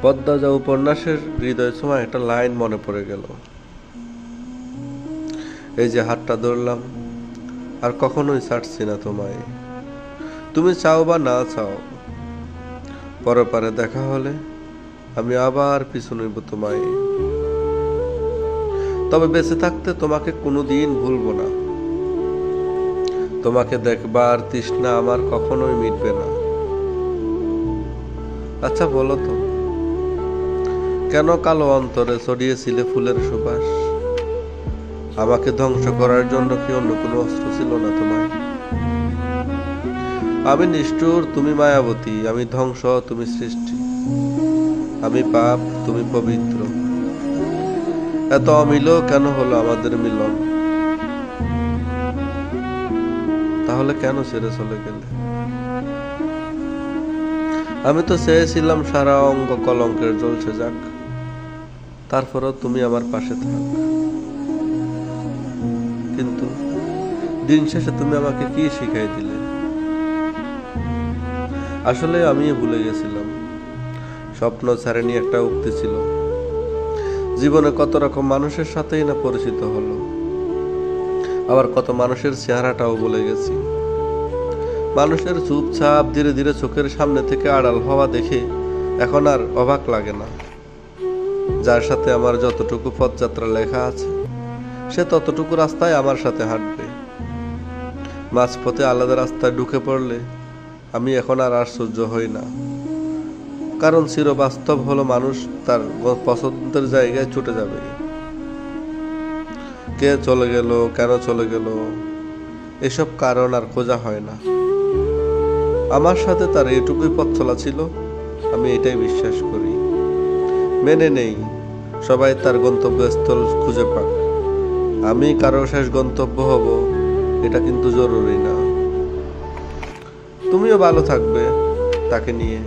পদ্মজা উপন্যাসের হৃদয় ছোঁয়া একটা লাইন মনে পড়ে গেল। এই যে হাতটা ধরলাম, আর কখনোই ছাড়ছি না তোমায়। তুমি চাও বা না চাও, পরপারে দেখা হলে আমি আবার পিছু নিব তোমায়। তবে বেঁচে থাকতে তোমাকে কোনোদিন ভুলবো না। তোমাকে দেখবার তৃষ্ণা আমার কখনোই মিটবে না। আচ্ছা বলো তো, কেন কালো অন্তরে ছড়িয়েছিলে ফুলের সুবাস? আমাকে ধ্বংস করার জন্য কি অন্য কোনো অস্ত্র ছিল না তোমায়? আমি নিষ্ঠুর, তুমি মায়াবতী। আমি ধ্বংস, তুমি সৃষ্টি। আমি পাপ, তুমি পবিত্র। এত অমিল কেন হলো আমাদের মিলন? তাহলে কেন ছেড়ে চলে গেলে? আমি তো চেয়েছিলাম সারা অঙ্গ কলঙ্কের জ্বলছে যাক, তারপরও তুমি আমার পাশে থাক। কিন্তু দিন শেষে তুমি আমাকে কি শিখাই দিলে? আসলে আমি ভুলে গেছিলাম। স্বপ্ন ছাড়েনি একটা উক্তি ছিল, জীবনে কত রকম মানুষের সাথেই না পরিচিত হলো, আবার কত মানুষের চেহারাটাও বলে গেছি। মানুষের চুপচাপ ধীরে ধীরে চোখের সামনে থেকে আড়াল হওয়া দেখে এখন আর অবাক লাগে না। যার সাথে আমার যতটুকু পথযাত্রা লেখা আছে, সে ততটুকু রাস্তায় আমার সাথে হাঁটবে। মাঝপথে আলাদা রাস্তায় ঢুকে পড়লে আমি এখন আর আশ্চর্য হই না, কারণ চিরবাস্তব হলো মানুষ তার পছন্দের জায়গায় ছুটে যাবে। কে চলে গেল, কেন চলে গেল, এসব কারণ আর খোঁজা হয় না। আমার সাথে তার এটুকুই পথ চলা ছিল, আমি এটাই বিশ্বাস করি। মেনে নেই সবাই তার গন্তব্যস্থল খুঁজে পাক, আমি কারো শেষ গন্তব্য হব এটা কিন্তু জরুরি না। তুমিও ভালো থাকবে, তাকে নিয়ে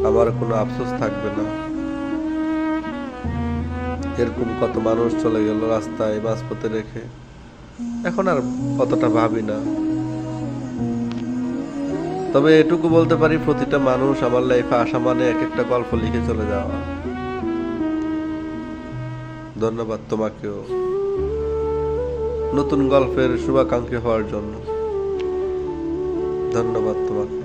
আমার কোনো আফসোস থাকবে না। এরকম কত মানুষ চলে গেল রাস্তায় মাঝপথে রেখে, এখন আর অতটা ভাবি না। তবে এটুকু বলতে পারি, প্রতিটা মানুষ আমার লাইফে আসা মানে এক একটা গল্প লিখে চলে যাওয়া। ধন্যবাদ তোমাকেও নতুন গল্পের শুভাকাঙ্ক্ষী হওয়ার জন্য। ধন্যবাদ তোমাকে।